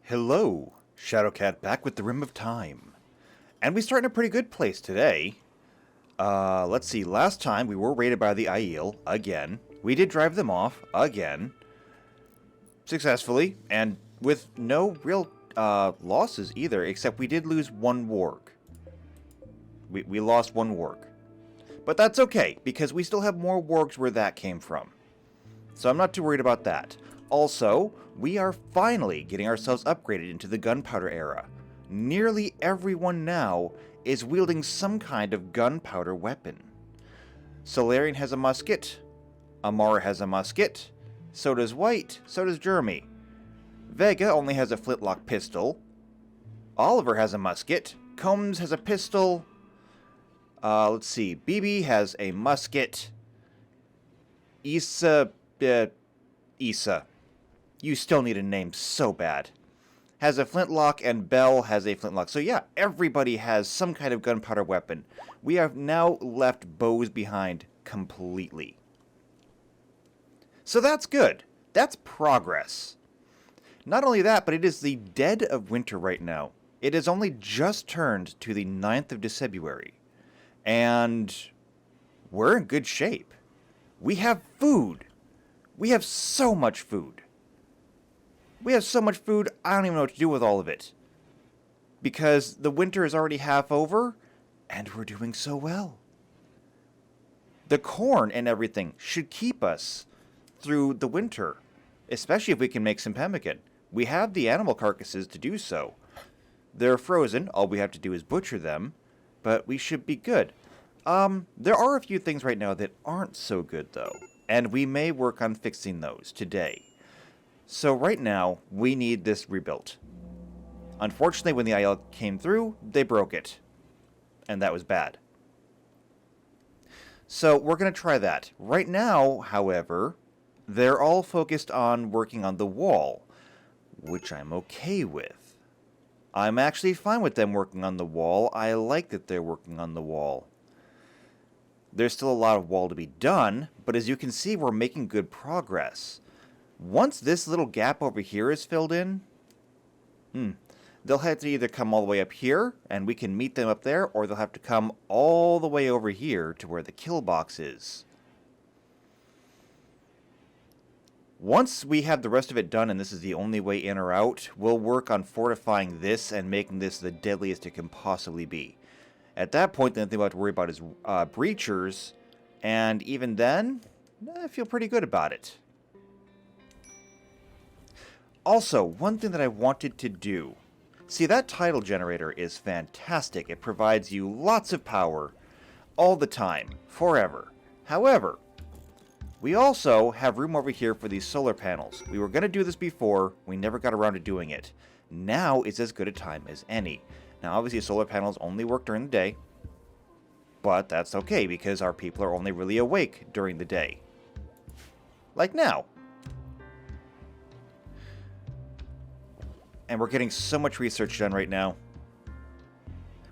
Hello, Shadowcat back with the Rim of Time. And we start in a pretty good place today. Let's see, last time we were raided by the Aiel, again. We did drive them off, again. Successfully, and with no real losses either, except we did lose one warg. We lost one warg. But that's okay, because we still have more wargs where that came from. So I'm not too worried about that. Also, we are finally getting ourselves upgraded into the gunpowder era. Nearly everyone now is wielding some kind of gunpowder weapon. Solarian has a musket, Amara has a musket, so does White, so does Jeremy. Vega only has a flintlock pistol, Oliver has a musket, Combs has a pistol, let's see, BB has a musket, Issa, you still need a name so bad, has a flintlock, and Belle has a flintlock. So yeah, everybody has some kind of gunpowder weapon. We have now left bows behind completely. So that's good. That's progress. Not only that, but it is the dead of winter right now. It has only just turned to the 9th of December. And we're in good shape. We have food. We have so much food. We have so much food, I don't even know what to do with all of it. Because the winter is already half over, and we're doing so well. The corn and everything should keep us through the winter, especially if we can make some pemmican. We have the animal carcasses to do so. They're frozen, all we have to do is butcher them, but we should be good. There are a few things right now that aren't so good, though, and we may work on fixing those today. So right now, we need this rebuilt. Unfortunately, when the Aiel came through, they broke it. And that was bad. So we're going to try that. Right now, however, they're all focused on working on the wall, which I'm okay with. I'm actually fine with them working on the wall. I like that they're working on the wall. There's still a lot of wall to be done, but as you can see, we're making good progress. Once this little gap over here is filled in, they'll have to either come all the way up here, and we can meet them up there, or they'll have to come all the way over here to where the kill box is. Once we have the rest of it done, and this is the only way in or out, we'll work on fortifying this and making this the deadliest it can possibly be. At that point, the only thing we'll have to worry about is breachers, and even then, I feel pretty good about it. Also, one thing that I wanted to do. See, that tidal generator is fantastic. It provides you lots of power all the time, forever. However, we also have room over here for these solar panels. We were going to do this before. We never got around to doing it. Now is as good a time as any. Now, obviously, solar panels only work during the day. But that's okay, because our people are only really awake during the day. Like now. And we're getting so much research done right now.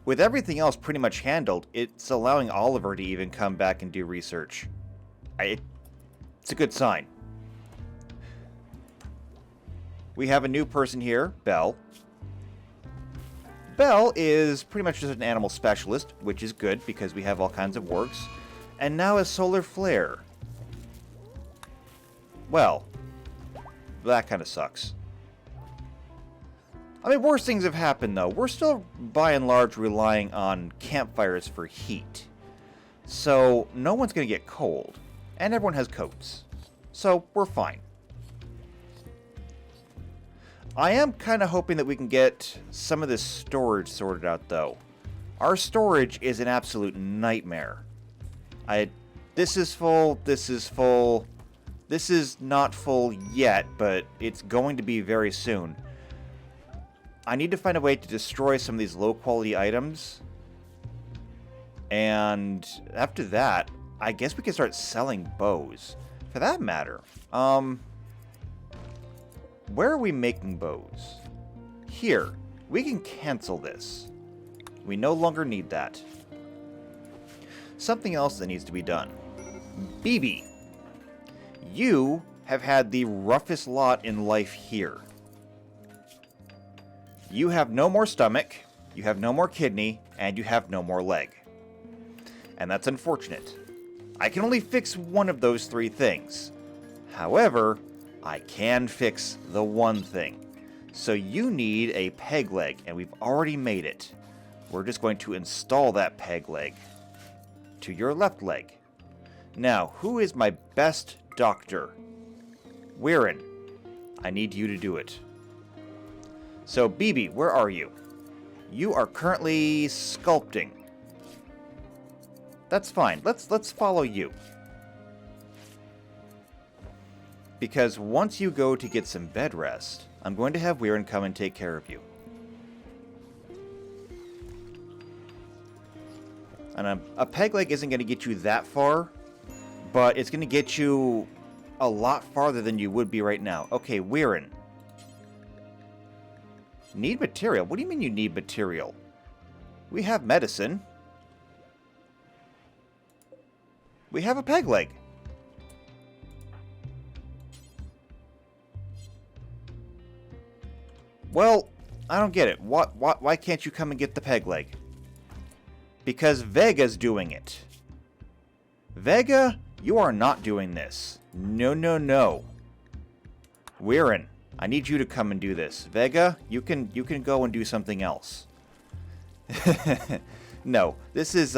With everything else pretty much handled, it's allowing Oliver to even come back and do research. It's a good sign. We have a new person here, Belle. Belle is pretty much just an animal specialist, which is good because we have all kinds of wargs. And now a solar flare. Well, that kind of sucks. I mean, worse things have happened, though. We're still, by and large, relying on campfires for heat. So, no one's going to get cold. And everyone has coats. So, we're fine. I am kind of hoping that we can get some of this storage sorted out, though. Our storage is an absolute nightmare. This is full, this is full. This is not full yet, but it's going to be very soon. I need to find a way to destroy some of these low-quality items. And after that, I guess we can start selling bows. For that matter, where are we making bows? Here. We can cancel this. We no longer need that. Something else that needs to be done. BB, you have had the roughest lot in life here. You have no more stomach, you have no more kidney, and you have no more leg. And that's unfortunate. I can only fix one of those three things. However, I can fix the one thing. So you need a peg leg, and we've already made it. We're just going to install that peg leg to your left leg. Now, who is my best doctor? Weirin, I need you to do it. So, Bibi, where are you? You are currently sculpting. That's fine. Let's follow you. Because once you go to get some bed rest, I'm going to have Weirin come and take care of you. And a peg leg isn't going to get you that far, but it's going to get you a lot farther than you would be right now. Okay, Weirin. Need material? What do you mean you need material? We have medicine. We have a peg leg. Well, I don't get it. Why can't you come and get the peg leg? Because Vega's doing it. Vega, you are not doing this. No, no, no. Weirin, I need you to come and do this. Vega, you can go and do something else. No, this is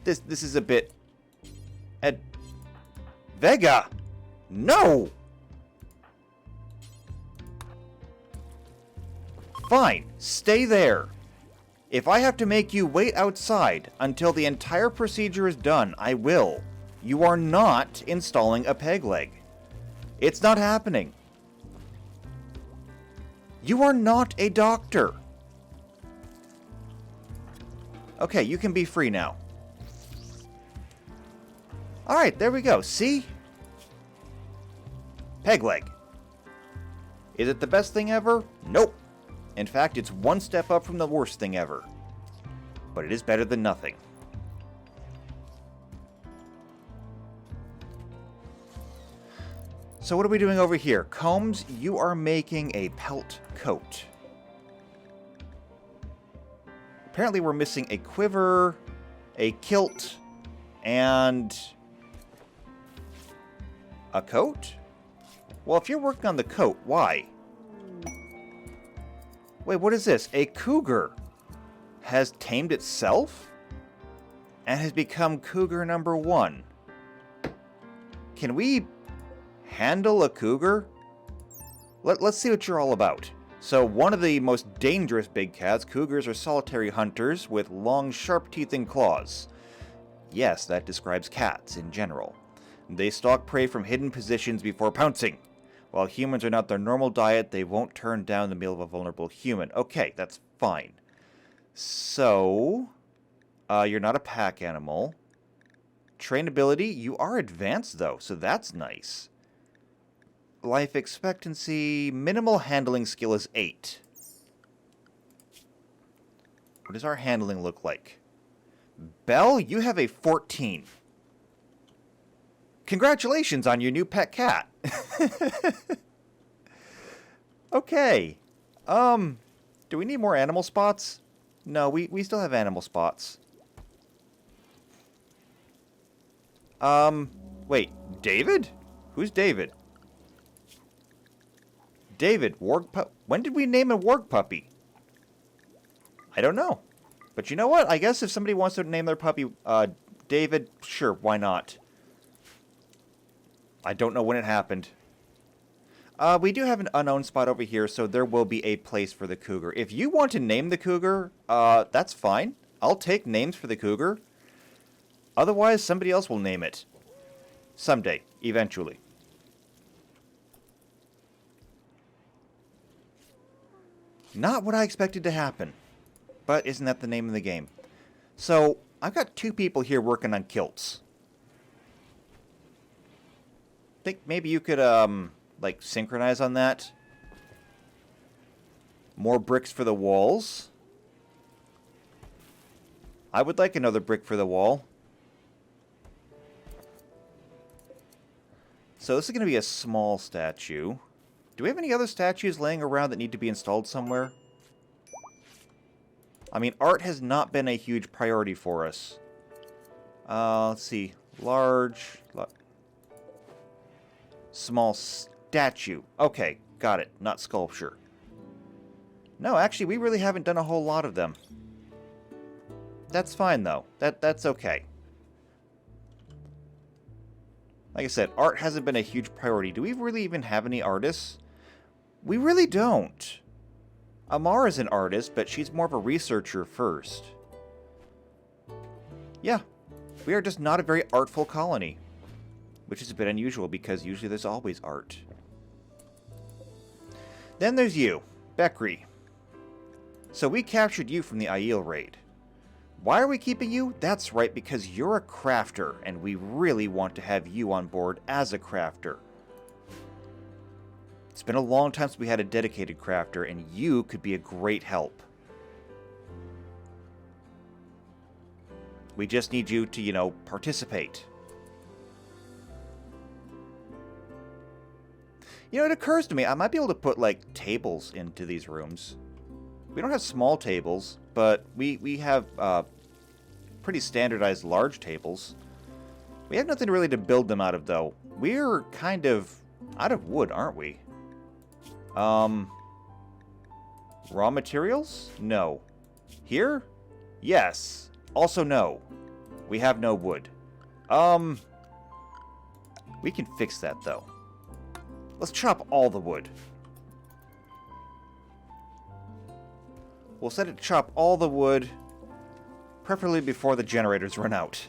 this is a bit. Vega, no. Fine, stay there. If I have to make you wait outside until the entire procedure is done, I will. You are not installing a peg leg. It's not happening. You are not a doctor. Okay, you can be free now. Alright, there we go. See? Peg leg. Is it the best thing ever? Nope. In fact, it's one step up from the worst thing ever. But it is better than nothing. So what are we doing over here? Combs, you are making a pelt coat. Apparently we're missing a quiver, a kilt, and a coat? Well, if you're working on the coat, why? Wait, what is this? A cougar has tamed itself and has become cougar number 1. Can we handle a cougar? Let's see what you're all about. So one of the most dangerous big cats, cougars are solitary hunters with long, sharp teeth and claws. Yes, that describes cats in general. They stalk prey from hidden positions before pouncing. While humans are not their normal diet, they won't turn down the meal of a vulnerable human. Okay, that's fine. So, you're not a pack animal. Trainability, you are advanced though, so that's nice. Life expectancy, minimal handling skill is 8. What does our handling look like? Belle, you have a 14. Congratulations on your new pet cat. Okay. Do we need more animal spots? No, we still have animal spots. Wait, David? Who's David? David, warg pup. When did we name a warg puppy? I don't know. But you know what? I guess if somebody wants to name their puppy, David, sure, why not? I don't know when it happened. We do have an unowned spot over here, so there will be a place for the cougar. If you want to name the cougar, that's fine. I'll take names for the cougar. Otherwise, somebody else will name it. Someday, eventually. Not what I expected to happen. But isn't that the name of the game? So, I've got 2 people here working on kilts. Think maybe you could, like, synchronize on that. More bricks for the walls. I would like another brick for the wall. So this is going to be a small statue. Do we have any other statues laying around that need to be installed somewhere? I mean, art has not been a huge priority for us. Let's see. Small statue. Okay, got it. Not sculpture. No, actually, we really haven't done a whole lot of them. That's fine, though. That's okay. Like I said, art hasn't been a huge priority. Do we really even have any artists? We really don't. Amar is an artist, but she's more of a researcher first. Yeah, we are just not a very artful colony. Which is a bit unusual, because usually there's always art. Then there's you, Bekri. So we captured you from the Aiel raid. Why are we keeping you? That's right, because you're a crafter, and we really want to have you on board as a crafter. It's been a long time since we had a dedicated crafter, and you could be a great help. We just need you to, you know, participate. You know, it occurs to me, I might be able to put, like, tables into these rooms. We don't have small tables, but we have pretty standardized large tables. We have nothing really to build them out of, though. We're kind of out of wood, aren't we? Raw materials? No. Here? Yes. Also no. We have no wood. We can fix that, though. Let's chop all the wood. We'll set it to chop all the wood, preferably before the generators run out.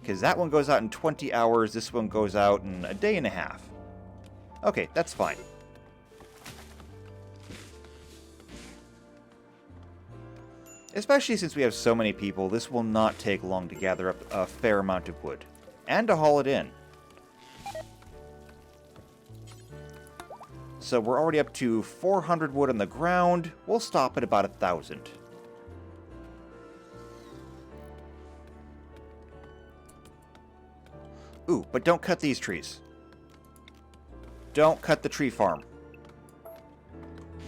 Because that one goes out in 20 hours, this one goes out in a day and a half. Okay, that's fine. Especially since we have so many people, this will not take long to gather up a fair amount of wood. And to haul it in. So we're already up to 400 wood on the ground. We'll stop at about 1,000. Ooh, but don't cut these trees. Don't cut the tree farm.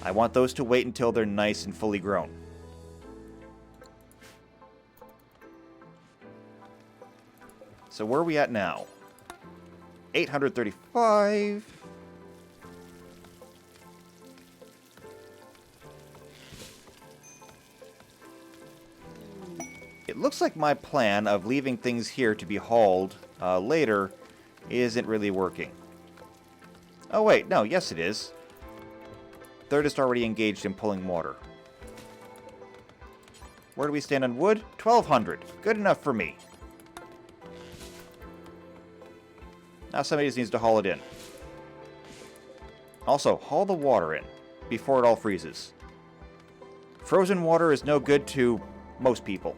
I want those to wait until they're nice and fully grown. So where are we at now? 835. It looks like my plan of leaving things here to be hauled later isn't really working. Oh wait, no, yes it is. They're just already engaged in pulling water. Where do we stand on wood? 1,200. Good enough for me. Now somebody just needs to haul it in. Also, haul the water in before it all freezes. Frozen water is no good to most people.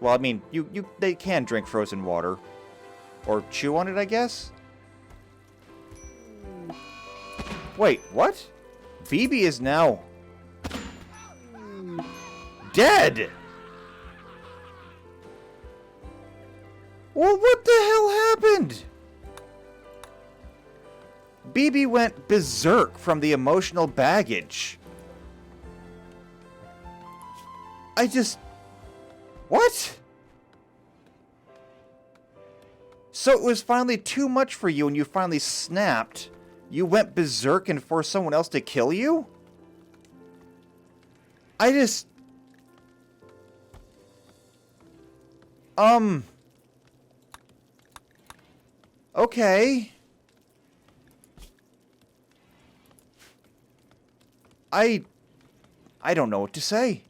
Well, I mean, they can drink frozen water. Or chew on it, I guess? Wait, what? Phoebe is now dead! Well, what the hell happened? BB went berserk from the emotional baggage. What? So it was finally too much for you and you finally snapped. You went berserk and forced someone else to kill you? Okay. I don't know what to say.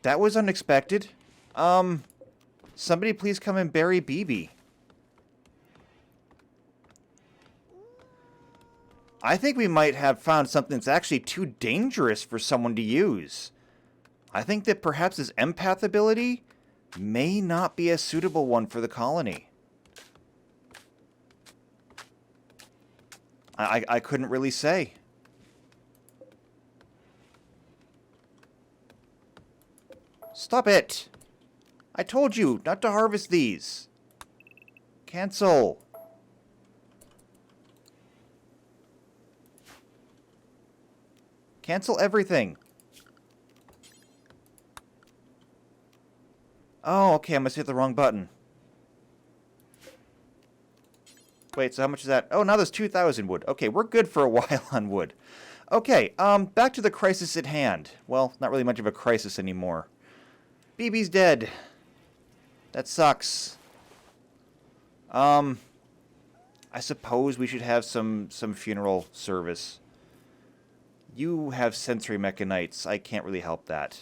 That was unexpected. Somebody please come and bury BB. I think we might have found something that's actually too dangerous for someone to use. I think that perhaps his empath ability may not be a suitable one for the colony. I couldn't really say. Stop it! I told you not to harvest these. Cancel. Cancel everything. Oh, okay, I must hit the wrong button. Wait, so how much is that? Oh, now there's 2,000 wood. Okay, we're good for a while on wood. Okay, back to the crisis at hand. Well, not really much of a crisis anymore. BB's dead. That sucks. I suppose we should have some funeral service. You have sensory mechanites. I can't really help that.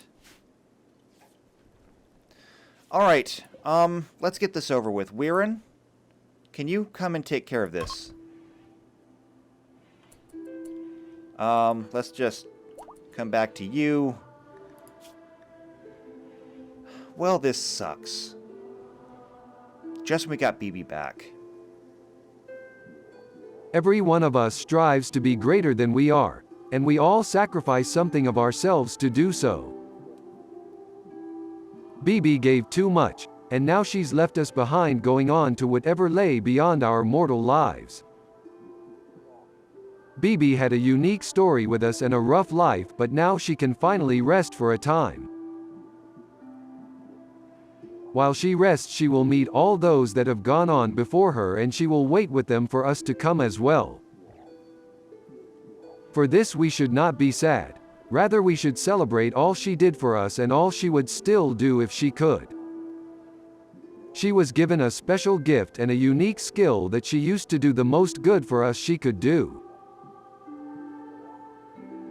Alright, let's get this over with. Weirin, can you come and take care of this? Let's just come back to you. Well, this sucks. Just when we got BB back. Every one of us strives to be greater than we are, and we all sacrifice something of ourselves to do so. BB gave too much, and now she's left us behind going on to whatever lay beyond our mortal lives. BB had a unique story with us and a rough life, but now she can finally rest for a time. While she rests, she will meet all those that have gone on before her, and she will wait with them for us to come as well. For this we should not be sad. Rather, we should celebrate all she did for us and all she would still do if she could. She was given a special gift and a unique skill that she used to do the most good for us she could do.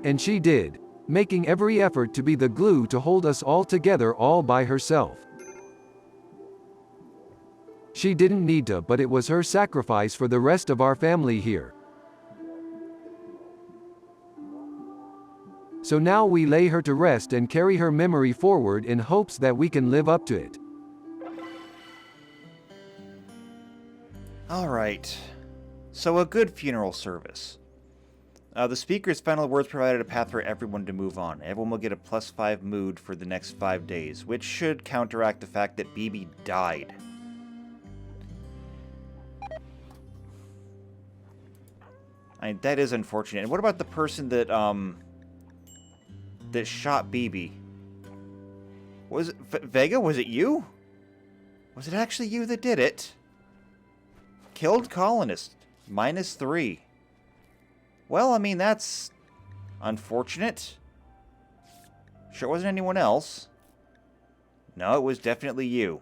And she did, making every effort to be the glue to hold us all together all by herself. She didn't need to, but it was her sacrifice for the rest of our family here. So now we lay her to rest and carry her memory forward in hopes that we can live up to it. Alright. So a good funeral service. The speaker's final words provided a path for everyone to move on. Everyone will get a +5 mood for the next 5 days, which should counteract the fact that BB died. I mean, that is unfortunate. And what about the person that, that shot BB? Was it Vega? Was it you? Was it actually you that did it? Killed colonist. -3. Well, I mean, that's unfortunate. Sure it wasn't anyone else. No, it was definitely you.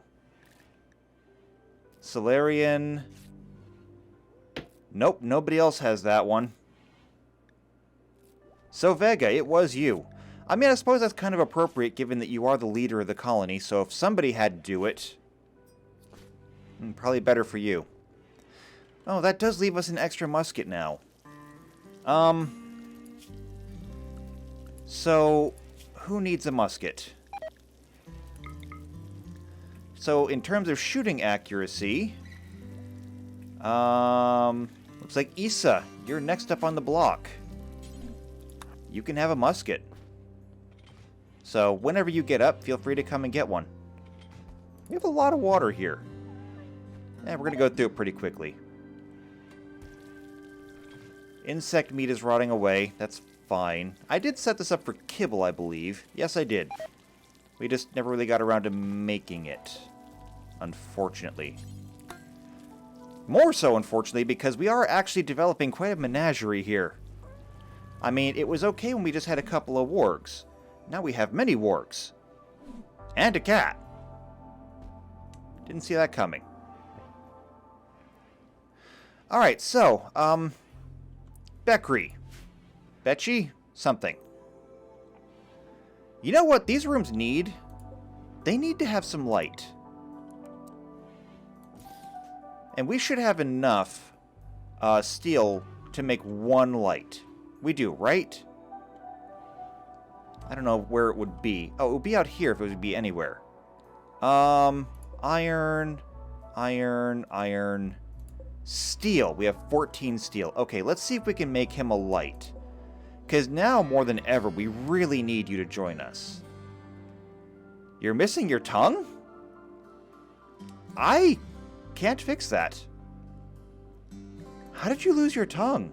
Solarian. Nope, nobody else has that one. So Vega, it was you. I mean, I suppose that's kind of appropriate given that you are the leader of the colony, so if somebody had to do it, probably better for you. Oh, that does leave us an extra musket now. So, who needs a musket? So, in terms of shooting accuracy, looks like Issa, you're next up on the block. You can have a musket. So, whenever you get up, feel free to come and get one. We have a lot of water here. We're going to go through it pretty quickly. Insect meat is rotting away. That's fine. I did set this up for kibble, I believe. Yes, I did. We just never really got around to making it. Unfortunately. More so, unfortunately, because we are actually developing quite a menagerie here. I mean, it was okay when we just had a couple of wargs. Now we have many wargs. And a cat. Didn't see that coming. Alright, so, Bekri. Betchy? Something. You know what these rooms need? They need to have some light. And we should have enough steel to make one light. We do, right? I don't know where it would be. Oh, it would be out here if it would be anywhere. Iron, iron, iron, steel. We have 14 steel. Okay, let's see if we can make him a light. Because now, more than ever, we really need you to join us. You're missing your tongue? I can't fix that. How did you lose your tongue?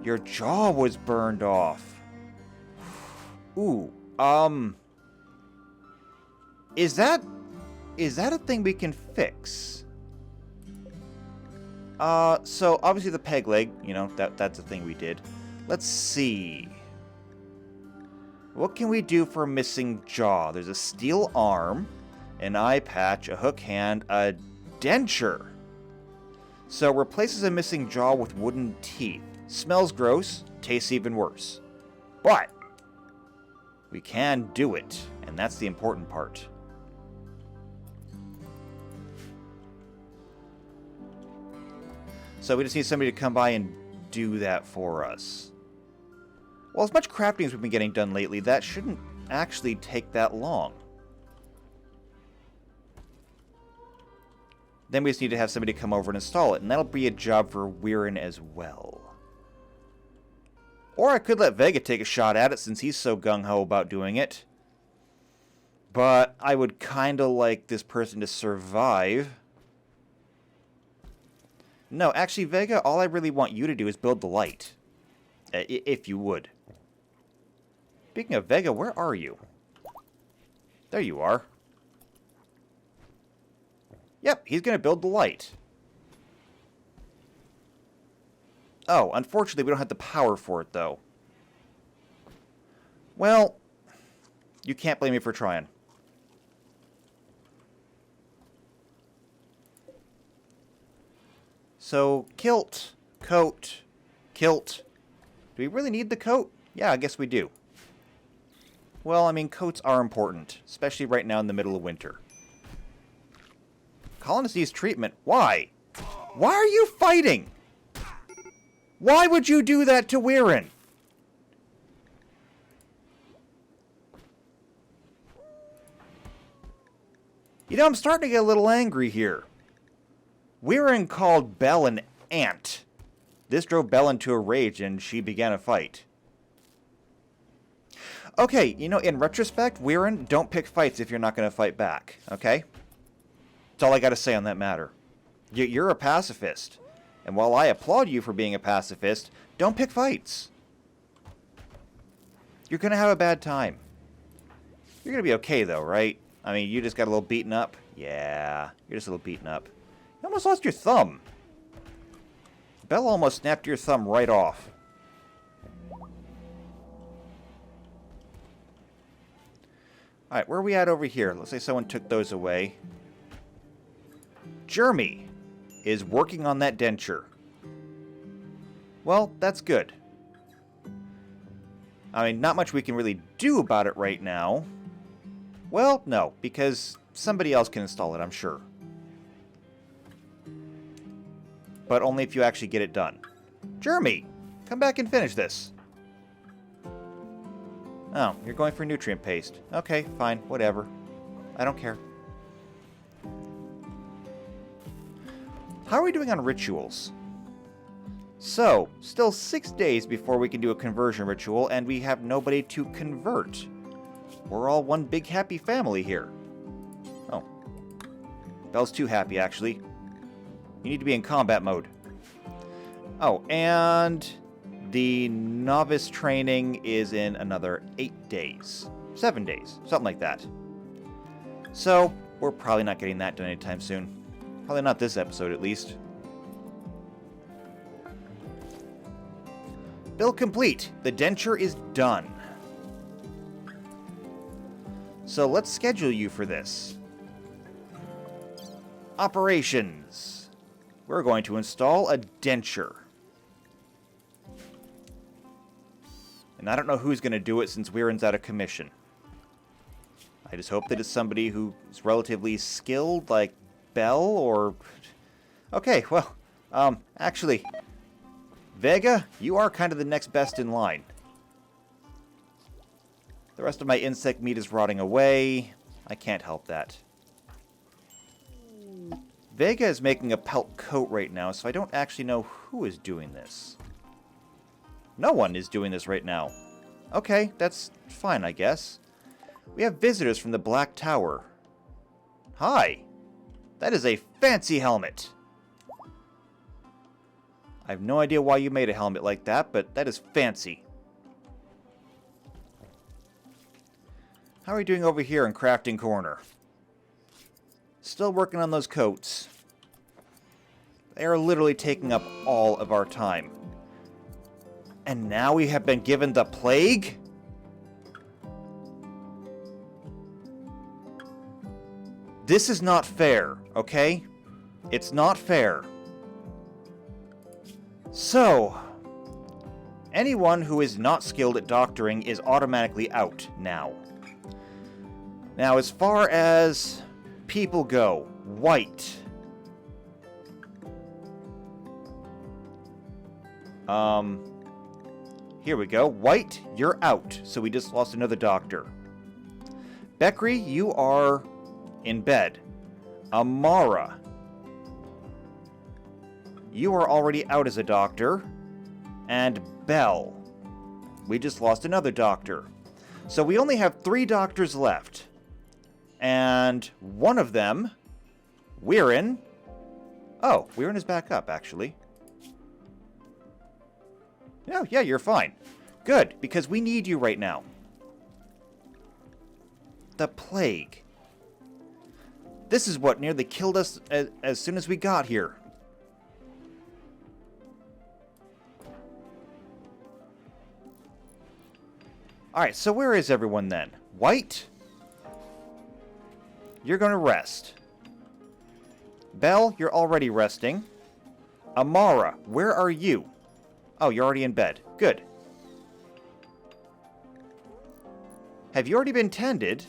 Your jaw was burned off. Ooh, is that a thing we can fix? So obviously the peg leg, you know, that's a thing we did. Let's see. What can we do for a missing jaw? There's a steel arm, an eye patch, a hook hand, a denture. So replaces a missing jaw with wooden teeth. Smells gross, tastes even worse. But we can do it, and that's the important part. So we just need somebody to come by and do that for us. Well, as much crafting as we've been getting done lately, that shouldn't actually take that long. Then we just need to have somebody come over and install it, and that'll be a job for Weirin as well. Or I could let Vega take a shot at it since he's so gung-ho about doing it. But I would kind of like this person to survive. No, actually, Vega, all I really want you to do is build the light. If you would. Speaking of Vega, where are you? There you are. Yep, he's going to build the light. Oh, unfortunately, we don't have the power for it, though. Well, you can't blame me for trying. So, kilt, coat, kilt. Do we really need the coat? Yeah, I guess we do. Well, I mean, coats are important, especially right now in the middle of winter. Colonist needs treatment. Why? Why are you fighting? Why would you do that to Weirin? You know, I'm starting to get a little angry here. Weirin called Belle an ant. This drove Belle into a rage and she began a fight. Okay, you know, in retrospect, Weirin, don't pick fights if you're not going to fight back, okay? That's all I got to say on that matter. You're a pacifist. And while I applaud you for being a pacifist, don't pick fights. You're going to have a bad time. You're going to be okay, though, right? I mean, you just got a little beaten up. Yeah, you're just a little beaten up. You almost lost your thumb. Belle almost snapped your thumb right off. Alright, where are we at over here? Let's say someone took those away. Jeremy is working on that denture. Well, that's good. I mean, not much we can really do about it right now. Well, no, because somebody else can install it, I'm sure. But only if you actually get it done. Jeremy, come back and finish this. Oh, you're going for nutrient paste. Okay, fine, whatever. I don't care. How are we doing on rituals? So, still 6 days before we can do a conversion ritual, and we have nobody to convert. We're all one big happy family here. Oh. Belle's too happy, actually. You need to be in combat mode. Oh, and the novice training is in another 8 days. 7 days, something like that. So, we're probably not getting that done anytime soon. Probably not this episode, at least. Build complete. The denture is done. So let's schedule you for this. Operations. We're going to install a denture. And I don't know who's going to do it since Weirin's out of commission. I just hope that it's somebody who's relatively skilled, like Belle, or... Okay, well, actually, Vega, you are kind of the next best in line. The rest of my insect meat is rotting away. I can't help that. Vega is making a pelt coat right now, so I don't actually know who is doing this. No one is doing this right now. Okay, that's fine, I guess. We have visitors from the Black Tower. Hi. That is a fancy helmet. I have no idea why you made a helmet like that, but that is fancy. How are we doing over here in Crafting Corner? Still working on those coats. They are literally taking up all of our time. And now we have been given the plague? This is not fair, okay? It's not fair. So, anyone who is not skilled at doctoring is automatically out now. Now, as far as people go, White. Here we go. White, you're out. So we just lost another doctor. Beckery, you are in bed. Amara, you are already out as a doctor. And Bell, we just lost another doctor. So we only have 3 doctors left. And one of them, Weirin. Oh, Weirin is back up, actually. Oh, yeah, you're fine. Good, because we need you right now. The plague. This is what nearly killed us as soon as we got here. Alright, so where is everyone then? White? You're going to rest. Bell, you're already resting. Amara, where are you? Oh, you're already in bed. Good. Have you already been tended?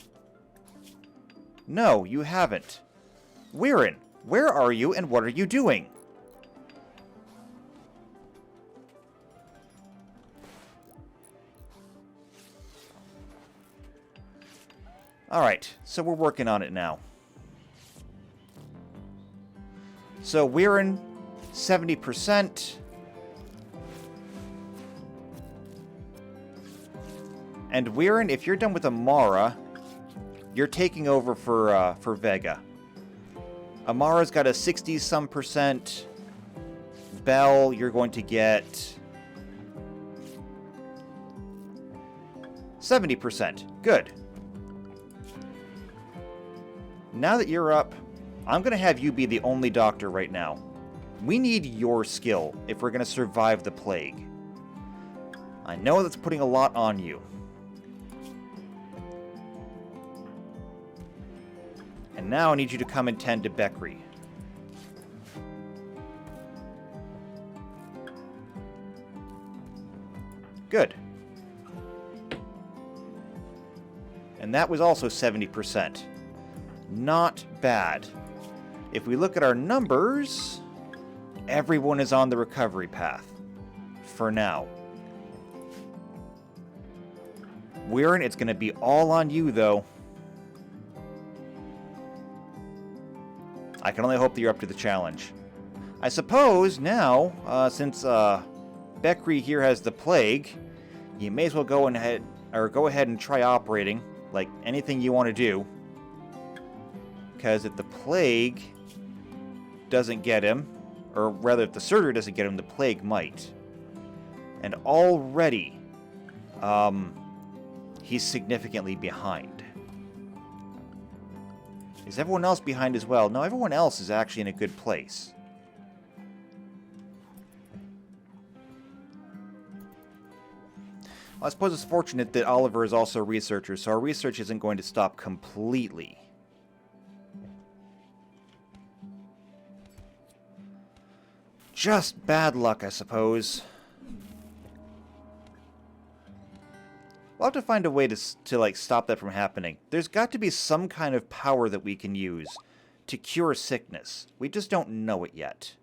No, you haven't. Weirin, where are you and what are you doing? Alright, so we're working on it now. So Weirin, 70%. And Weirin, if you're done with Amara, you're taking over for Vega. Amara's got a 60-some%. Bell, you're going to get 70%. Good. Now that you're up, I'm going to have you be the only doctor right now. We need your skill if we're going to survive the plague. I know that's putting a lot on you. And now I need you to come and tend to Beckery. Good. And that was also 70%. Not bad. If we look at our numbers, everyone is on the recovery path. For now. Weirin, it's going to be all on you, though. I can only hope that you're up to the challenge. I suppose now, since Beckery here has the plague, you may as well go ahead and try operating, like anything you want to do. Because if the plague doesn't get him, or rather if the surgery doesn't get him, the plague might. And already, he's significantly behind. Is everyone else behind as well? No, everyone else is actually in a good place. Well, I suppose it's fortunate that Oliver is also a researcher, so our research isn't going to stop completely. Just bad luck, I suppose. We'll have to find a way to like stop that from happening. There's got to be some kind of power that we can use to cure sickness. We just don't know it yet.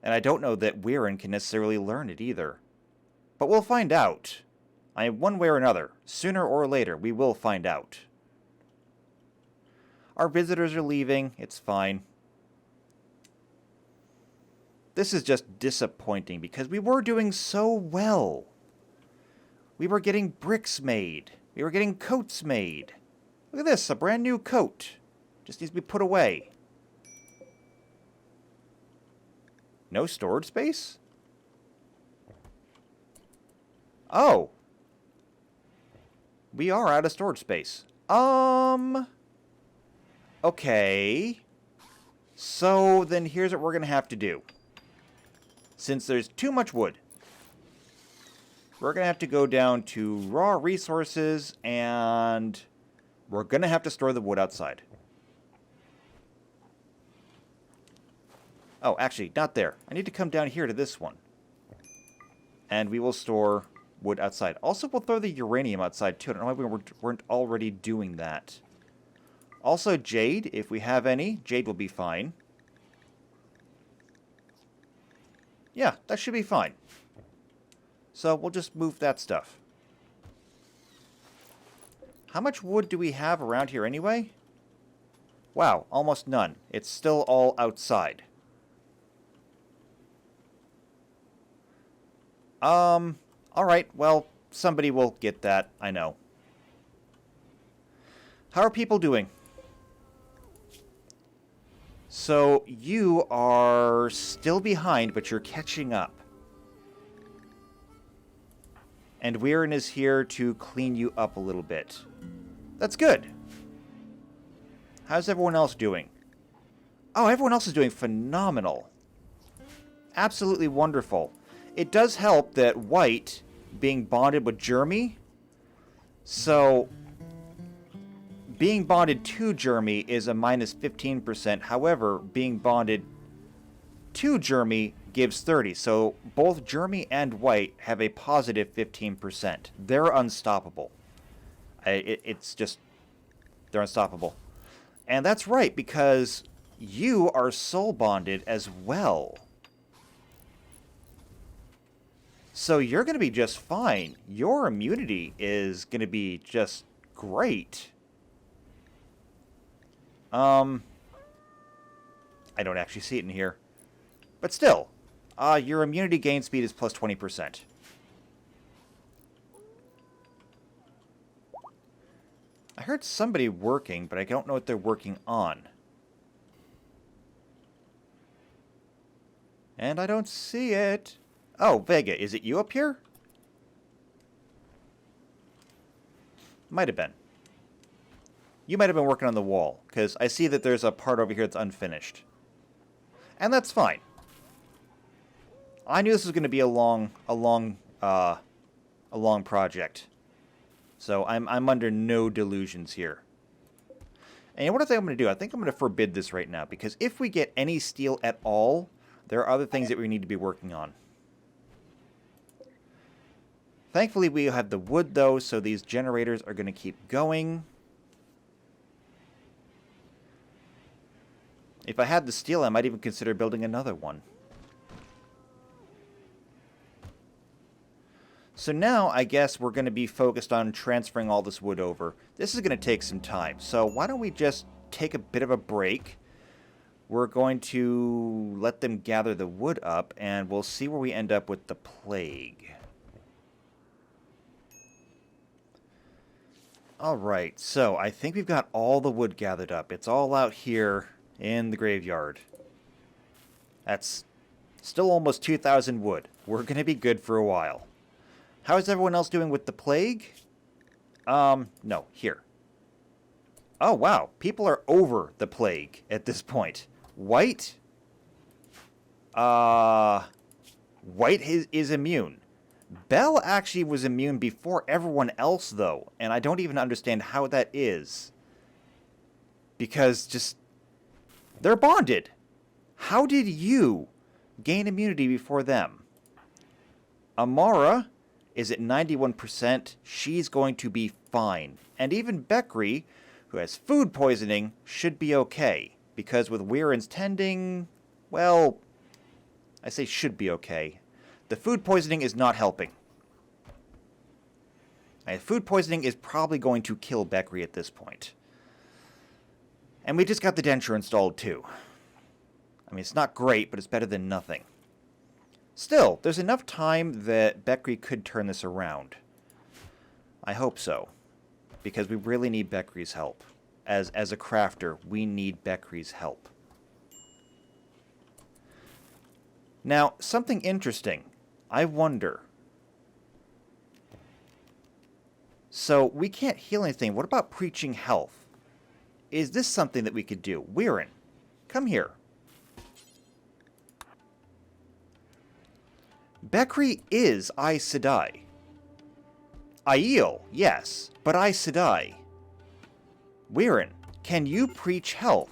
And I don't know that Weirin can necessarily learn it either. But we'll find out. One way or another, sooner or later, we will find out. Our visitors are leaving. It's fine. This is just disappointing because we were doing so well. We were getting bricks made. We were getting coats made. Look at this, a brand new coat. Just needs to be put away. No storage space? Oh. We are out of storage space. Okay. So then here's what we're going to have to do. Since there's too much wood, we're going to have to go down to raw resources, and we're going to have to store the wood outside. Oh, actually, not there. I need to come down here to this one. And we will store wood outside. Also, we'll throw the uranium outside, too. I don't know why we weren't already doing that. Also, jade, if we have any. Jade will be fine. Yeah, that should be fine. So, we'll just move that stuff. How much wood do we have around here anyway? Wow, almost none. It's still all outside. Alright, well, somebody will get that, I know. How are people doing? So, you are still behind, but you're catching up. And Weirin is here to clean you up a little bit. That's good. How's everyone else doing? Oh, everyone else is doing phenomenal. Absolutely wonderful. It does help that White being bonded with Jeremy. So, being bonded to Jeremy is a minus 15%. However, being bonded to Jeremy gives 30. So, both Jeremy and White have a positive 15%. They're unstoppable. It's just, they're unstoppable. And that's right, because you are soul bonded as well. So you're going to be just fine. Your immunity is going to be just great. I don't actually see it in here. But still, your immunity gain speed is plus 20%. I heard somebody working, but I don't know what they're working on. And I don't see it. Oh, Vega, is it you up here? Might have been. You might have been working on the wall, because I see that there's a part over here that's unfinished. And that's fine. I knew this was going to be a long project. So I'm under no delusions here. And what I think I'm going to do, I think I'm going to forbid this right now, because if we get any steel at all, there are other things that we need to be working on. Thankfully, we have the wood, though, so these generators are going to keep going. If I had the steel, I might even consider building another one. So now, I guess, we're going to be focused on transferring all this wood over. This is going to take some time, so why don't we just take a bit of a break. We're going to let them gather the wood up, and we'll see where we end up with the plague. Alright, so I think we've got all the wood gathered up. It's all out here in the graveyard. That's still almost 2,000 wood. We're going to be good for a while. How is everyone else doing with the plague? No, here. Oh, wow. People are over the plague at this point. White? White is immune. Belle actually was immune before everyone else, though, and I don't even understand how that is. Because just... they're bonded. How did you gain immunity before them? Amara is at 91%. She's going to be fine. And even Bekri, who has food poisoning, should be okay. Because with Weirin's tending, well, I say should be okay. The food poisoning is not helping. And food poisoning is probably going to kill Bekri at this point. And we just got the denture installed too. I mean, it's not great, but it's better than nothing. Still, there's enough time that Bekri could turn this around. I hope so. Because we really need Bekri's help. As a crafter, we need Bekri's help. Now, something interesting. I wonder. So we can't heal anything. What about preaching health? Is this something that we could do? Weirin, come here. Bekri is Aes Sedai. Aiel, yes, but Aes Sedai. Weirin, can you preach health?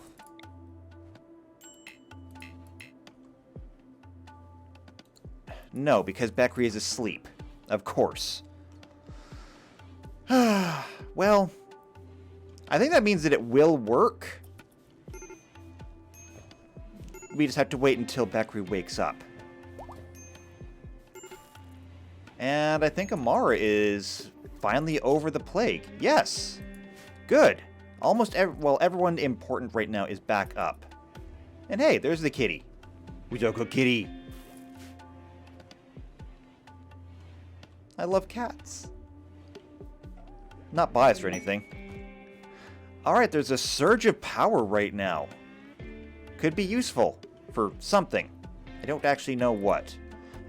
No, because Bekri is asleep. Of course. Well, I think that means that it will work. We just have to wait until Bekri wakes up. And I think Amara is finally over the plague. Yes. Good. Almost everyone important right now is back up. And hey, there's the kitty. Udoko kitty. I love cats. Not biased or anything. Alright, there's a surge of power right now. Could be useful for something. I don't actually know what.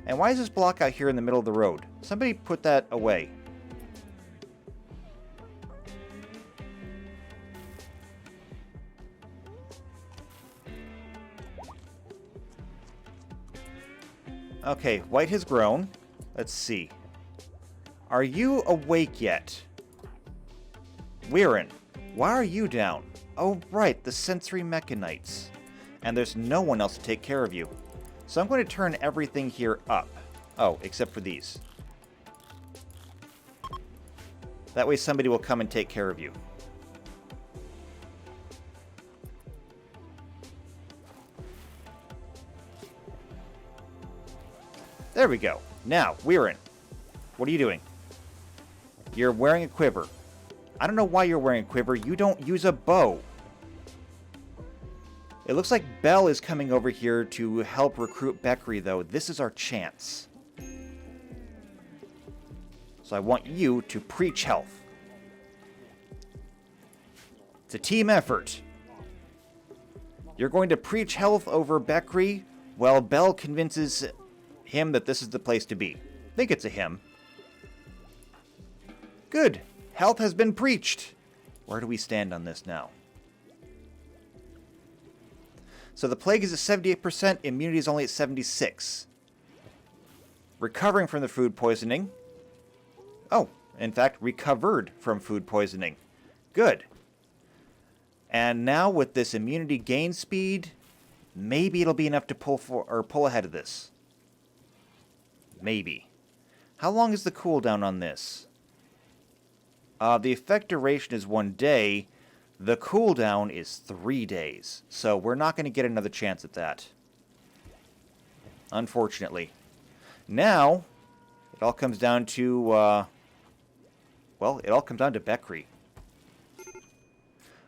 And why is this block out here in the middle of the road? Somebody put that away. Okay, White has grown. Let's see. Are you awake yet? Weirin, why are you down? Oh, right, the sensory mechanites. And there's no one else to take care of you. So I'm going to turn everything here up. Oh, except for these. That way somebody will come and take care of you. There we go. Now, Weirin, what are you doing? You're wearing a quiver. I don't know why you're wearing a quiver. You don't use a bow. It looks like Belle is coming over here to help recruit Bekri, though. This is our chance. So I want you to preach health. It's a team effort. You're going to preach health over Bekri while Belle convinces him that this is the place to be. I think it's a him. Good. Health has been preached. Where do we stand on this now? So the plague is at 78%, immunity is only at 76%. Recovering from the food poisoning. Oh, in fact, recovered from food poisoning. Good. And now with this immunity gain speed, maybe it'll be enough to pull ahead of this. Maybe. How long is the cooldown on this? The effect duration is 1 day. The cooldown is 3 days. So we're not going to get another chance at that. Unfortunately. Now, it all comes down to, well, it all comes down to Bekri.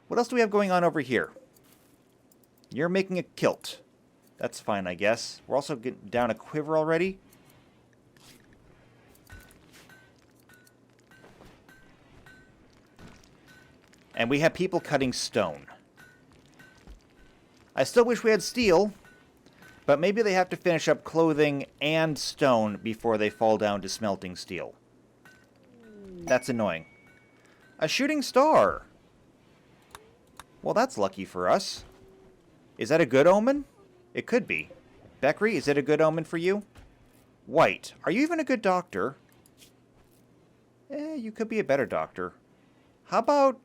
What else do we have going on over here? You're making a kilt. That's fine, I guess. We're also getting down a quiver already. And we have people cutting stone. I still wish we had steel, but maybe they have to finish up clothing and stone before they fall down to smelting steel. That's annoying. A shooting star! Well, that's lucky for us. Is that a good omen? It could be. Bekri, is it a good omen for you? White, are you even a good doctor? You could be a better doctor. How about,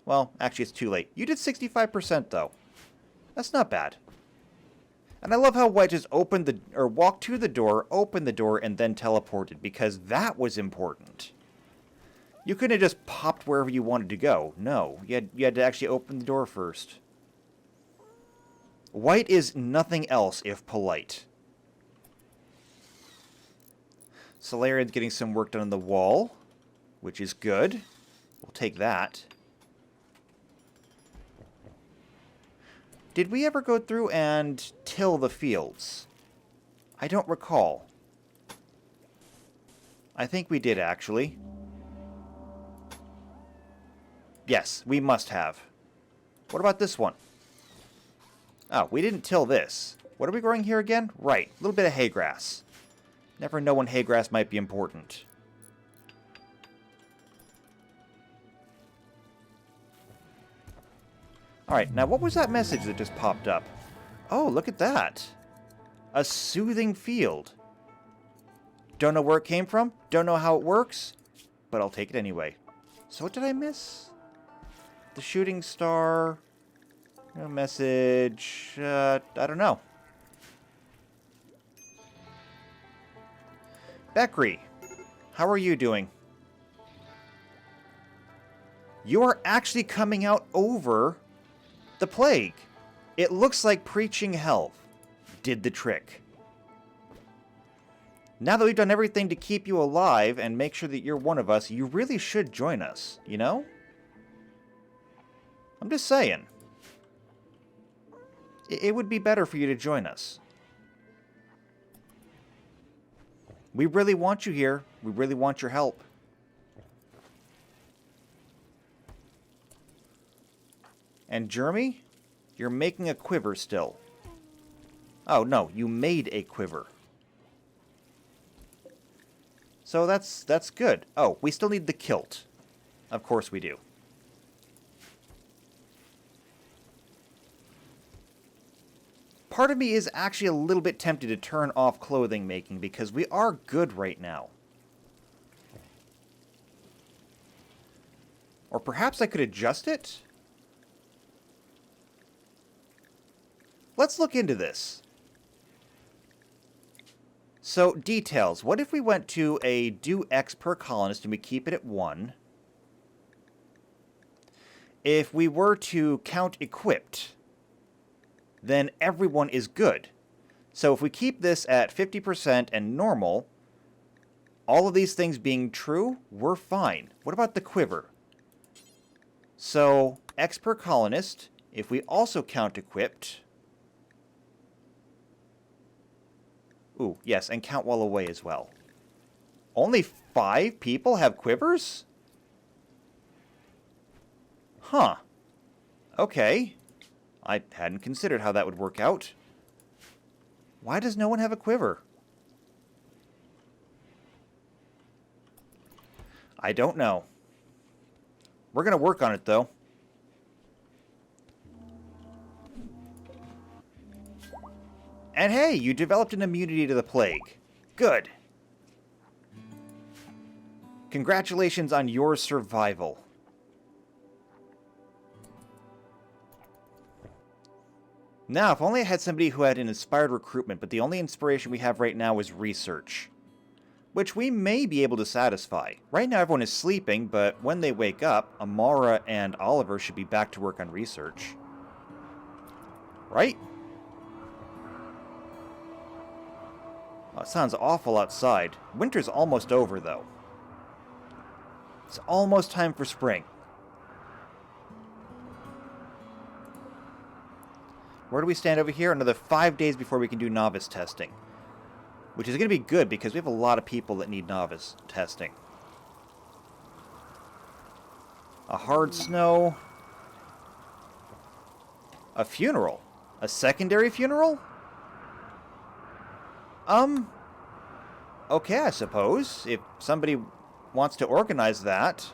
well, actually it's too late. You did 65% though. That's not bad. And I love how White just walked to the door, opened the door, and then teleported, because that was important. You couldn't have just popped wherever you wanted to go. No, you had to actually open the door first. White is nothing else if polite. Solarian's getting some work done on the wall, which is good. We'll take that. Did we ever go through and till the fields? I don't recall. I think we did, actually. Yes, we must have. What about this one? Oh, we didn't till this. What are we growing here again? Right, a little bit of hay grass. Never know when hay grass might be important. Alright, now what was that message that just popped up? Oh, look at that. A soothing field. Don't know where it came from, don't know how it works, but I'll take it anyway. So what did I miss? The shooting star... No message... I don't know. Bekri, how are you doing? You are actually coming out over the plague. It looks like preaching health did the trick. Now that we've done everything to keep you alive and make sure that you're one of us, you really should join us, you know? I'm just saying. It would be better for you to join us. We really want you here. We really want your help. And Jeremy, you're making a quiver still. Oh, no, you made a quiver. So that's good. Oh, we still need the kilt. Of course we do. Part of me is actually a little bit tempted to turn off clothing making because we are good right now. Or perhaps I could adjust it? Let's look into this. So, details. What if we went to a do X per colonist and we keep it at 1? If we were to count equipped, then everyone is good. So if we keep this at 50% and normal, all of these things being true, we're fine. What about the quiver? So, X per colonist, if we also count equipped... Ooh, yes, and count while away as well. Only 5 people have quivers? Huh. Okay. I hadn't considered how that would work out. Why does no one have a quiver? I don't know. We're going to work on it, though. And hey, you developed an immunity to the plague. Good. Congratulations on your survival. Now, if only I had somebody who had an inspired recruitment, but the only inspiration we have right now is research. Which we may be able to satisfy. Right now everyone is sleeping, but when they wake up, Amara and Oliver should be back to work on research. Right? Oh, it sounds awful outside. Winter's almost over, though. It's almost time for spring. Where do we stand over here? Another 5 days before we can do novice testing. Which is going to be good because we have a lot of people that need novice testing. A hard snow. A funeral. A secondary funeral? Okay, I suppose. If somebody wants to organize that.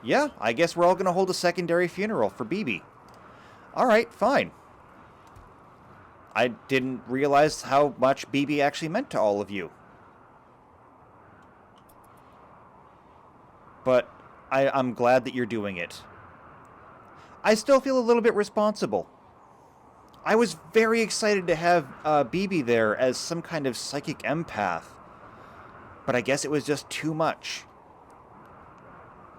Yeah, I guess we're all going to hold a secondary funeral for BB. Alright, fine. I didn't realize how much BB actually meant to all of you. But I'm glad that you're doing it. I still feel a little bit responsible. I was very excited to have BB there as some kind of psychic empath. But I guess it was just too much.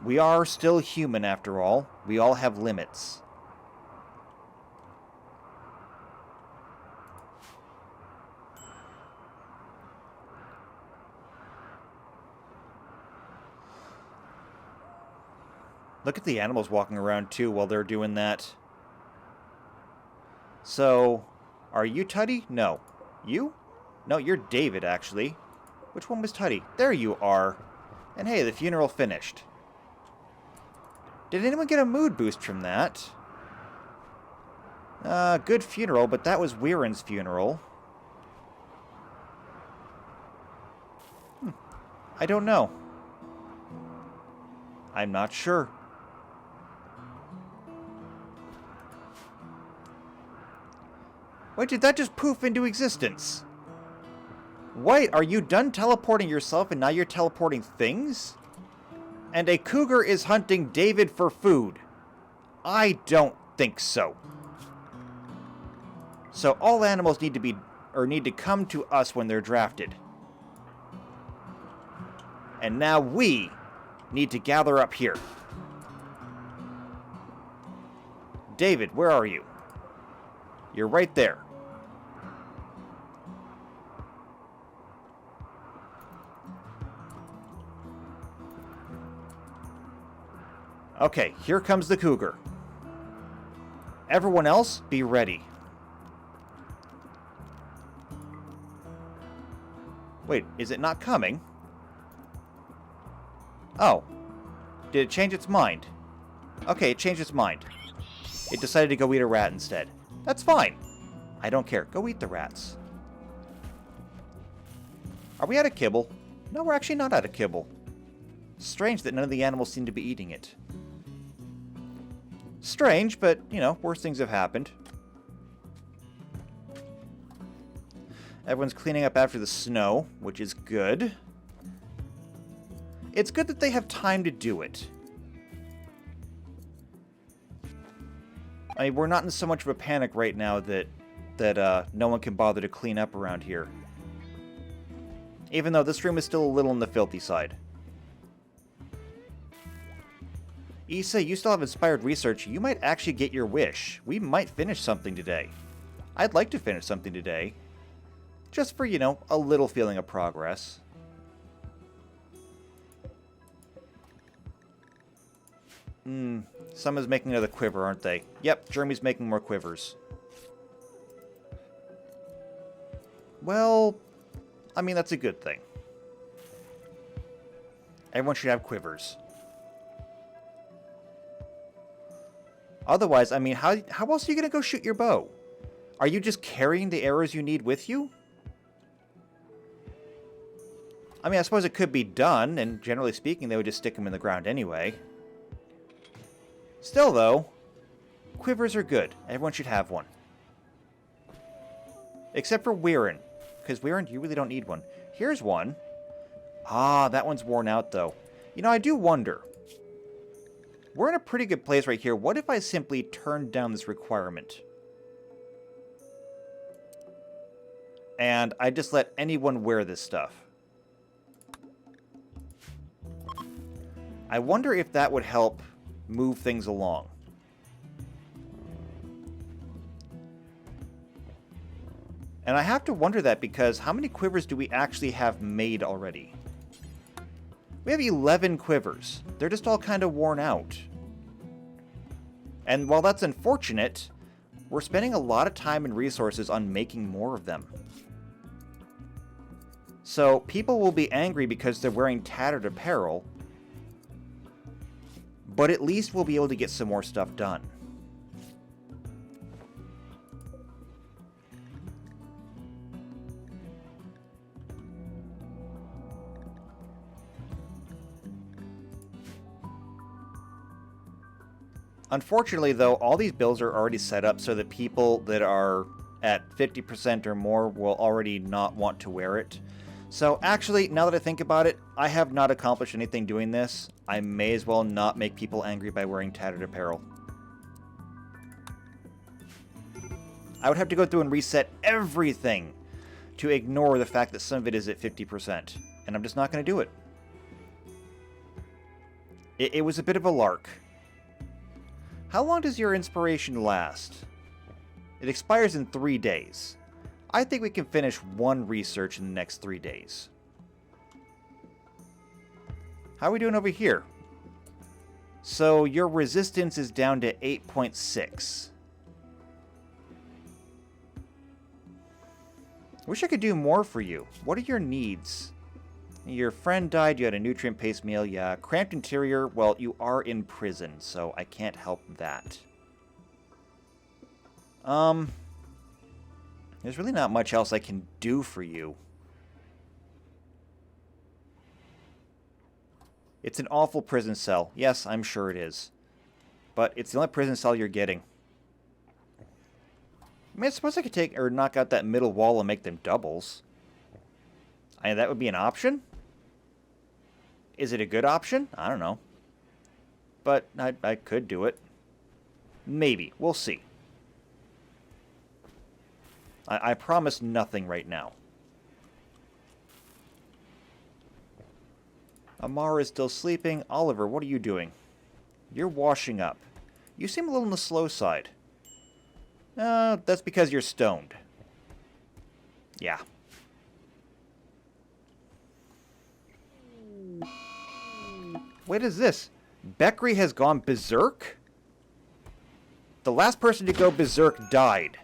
We are still human after all. We all have limits. Look at the animals walking around too while they're doing that. So, are you Tuddy? No. You? No, you're David, actually. Which one was Tuddy? There you are. And hey, the funeral finished. Did anyone get a mood boost from that? Good funeral, but that was Weiren's funeral. I don't know. I'm not sure. Wait, did that just poof into existence? Wait, are you done teleporting yourself and now you're teleporting things? And a cougar is hunting David for food. I don't think so. So all animals need to come to us when they're drafted. And now we need to gather up here. David, where are you? You're right there. Okay, here comes the cougar. Everyone else, be ready. Wait, is it not coming? Oh. Did it change its mind? Okay, it changed its mind. It decided to go eat a rat instead. That's fine. I don't care. Go eat the rats. Are we out of kibble? No, we're actually not out of kibble. Strange that none of the animals seem to be eating it. Strange, but, you know, worse things have happened. Everyone's cleaning up after the snow, which is good. It's good that they have time to do it. I mean, we're not in so much of a panic right now that no one can bother to clean up around here. Even though this room is still a little on the filthy side. Issa, you still have inspired research. You might actually get your wish. We might finish something today. I'd like to finish something today. Just for, you know, a little feeling of progress. Someone's making another quiver, aren't they? Yep, Jeremy's making more quivers. Well, I mean, that's a good thing. Everyone should have quivers. Otherwise, I mean, how else are you going to go shoot your bow? Are you just carrying the arrows you need with you? I mean, I suppose it could be done, and generally speaking, they would just stick them in the ground anyway. Still, though, quivers are good. Everyone should have one. Except for Weirin. Because Weirin, you really don't need one. Here's one. Ah, that one's worn out, though. You know, I do wonder. We're in a pretty good place right here. What if I simply turned down this requirement? And I just let anyone wear this stuff. I wonder if that would help move things along. And I have to wonder that because how many quivers do we actually have made already? We have 11 quivers. They're just all kind of worn out. And while that's unfortunate, we're spending a lot of time and resources on making more of them. So people will be angry because they're wearing tattered apparel, but at least we'll be able to get some more stuff done. Unfortunately, though, all these builds are already set up so that people that are at 50% or more will already not want to wear it. So actually, now that I think about it, I have not accomplished anything doing this. I may as well not make people angry by wearing tattered apparel. I would have to go through and reset everything to ignore the fact that some of it is at 50%. And I'm just not going to do it. It was a bit of a lark. How long does your inspiration last? It expires in 3 days. I think we can finish one research in the next 3 days. How are we doing over here? So your resistance is down to 8.6. Wish I could do more for you. What are your needs? Your friend died, you had a nutrient-paced meal, yeah. Cramped interior, well, you are in prison, so I can't help that. There's really not much else I can do for you. It's an awful prison cell. Yes, I'm sure it is. But it's the only prison cell you're getting. I mean, I suppose I could take or knock out that middle wall and make them doubles. I mean, that would be an option. Is it a good option? I don't know. But I could do it. Maybe. We'll see. I promise nothing right now. Amara is still sleeping. Oliver, what are you doing? You're washing up. You seem a little on the slow side. That's because you're stoned. Yeah. What is this? Beckery has gone berserk? The last person to go berserk died.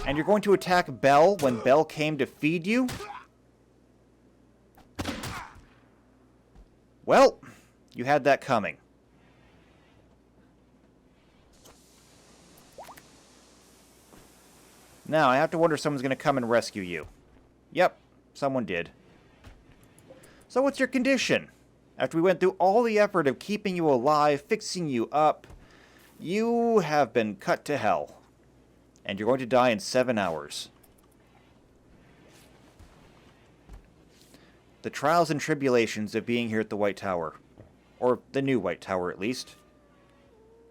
And you're going to attack Belle when Belle came to feed you? Well, you had that coming. Now, I have to wonder if someone's going to come and rescue you. Yep, someone did. So what's your condition? After we went through all the effort of keeping you alive, fixing you up, you have been cut to hell. And you're going to die in 7 hours. The trials and tribulations of being here at the White Tower. Or the new White Tower, at least.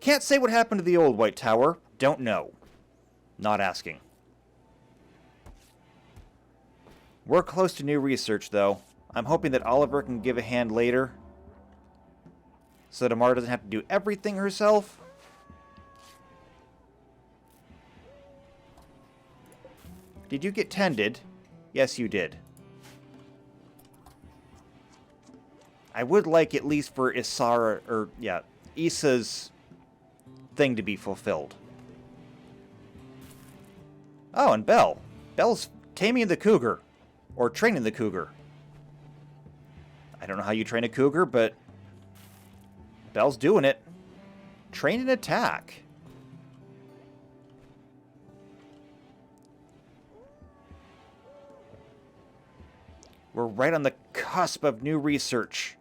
Can't say what happened to the old White Tower. Don't know. Not asking. We're close to new research, though. I'm hoping that Oliver can give a hand later. So that Amara doesn't have to do everything herself. Did you get tended? Yes, you did. I would like at least for Issa's thing to be fulfilled. Oh, and Belle. Belle's taming the cougar. Or training the cougar. I don't know how you train a cougar, but Belle's doing it. Train and attack. We're right on the cusp of new research.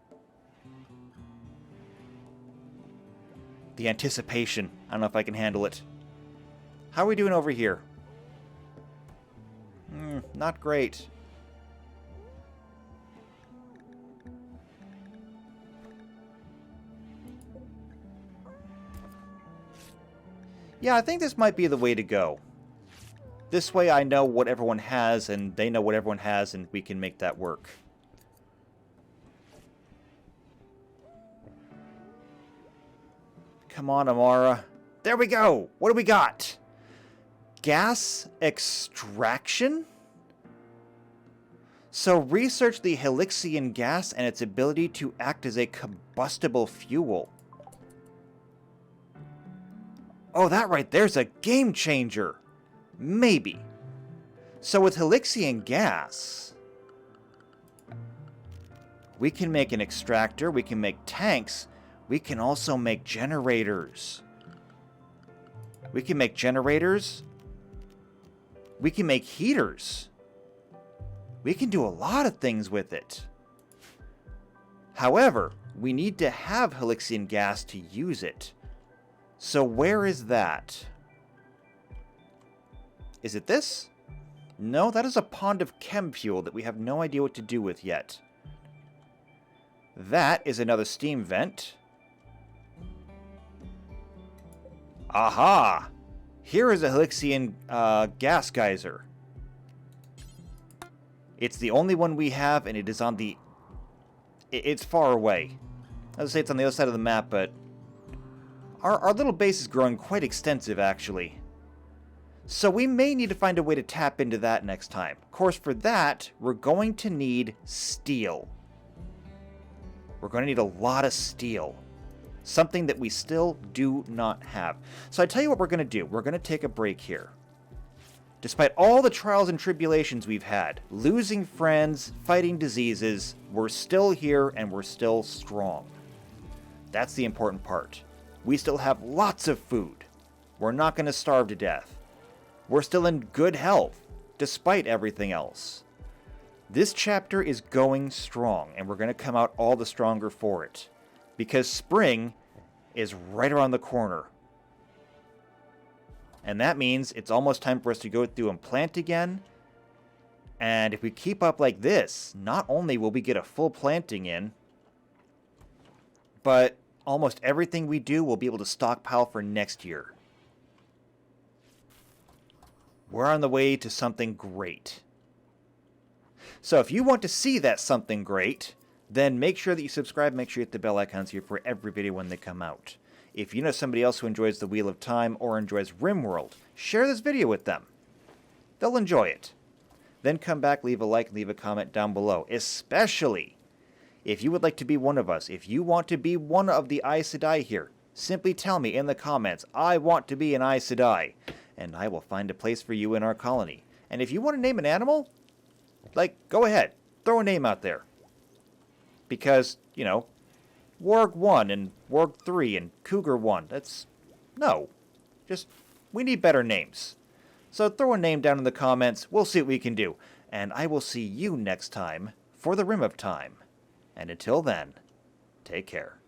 The anticipation. I don't know if I can handle it. How are we doing over here? Not great. Yeah, I think this might be the way to go. This way I know what everyone has, and they know what everyone has, and we can make that work. Come on, Amara. There we go! What do we got? Gas extraction? So research the Helixian gas and its ability to act as a combustible fuel. Oh, that right there's a game changer! Maybe. So with Helixian gas, we can make an extractor, we can make tanks, we can also make generators. We can make generators. We can make heaters. We can do a lot of things with it. However, we need to have Helixian gas to use it. So where is that? Is it this? No, that is a pond of chem fuel that we have no idea what to do with yet. That is another steam vent. Aha! Here is a Helixian gas geyser. It's the only one we have, and it is on the... It's far away. I would say it's on the other side of the map, but... Our little base is growing quite extensive, actually. So we may need to find a way to tap into that next time. Of course, for that, we're going to need steel. We're going to need a lot of steel. Something that we still do not have. So I tell you what we're going to do. We're going to take a break here. Despite all the trials and tribulations we've had, losing friends, fighting diseases, we're still here and we're still strong. That's the important part. We still have lots of food. We're not going to starve to death. We're still in good health, despite everything else. This chapter is going strong, and we're going to come out all the stronger for it. Because spring is right around the corner. And that means it's almost time for us to go through and plant again. And if we keep up like this, not only will we get a full planting in, but almost everything we do will be able to stockpile for next year. We're on the way to something great. So if you want to see that something great, then make sure that you subscribe, make sure you hit the bell icons here for every video when they come out. If you know somebody else who enjoys the Wheel of Time or enjoys RimWorld, share this video with them. They'll enjoy it. Then come back, leave a like, leave a comment down below, especially if you would like to be one of us. If you want to be one of the Aes Sedai here, simply tell me in the comments, I want to be an Aes Sedai, and I will find a place for you in our colony. And if you want to name an animal, go ahead, throw a name out there. Because, Warg 1 and Warg 3 and Cougar 1, we need better names. So throw a name down in the comments, we'll see what we can do. And I will see you next time for the Rim of Time. And until then, take care.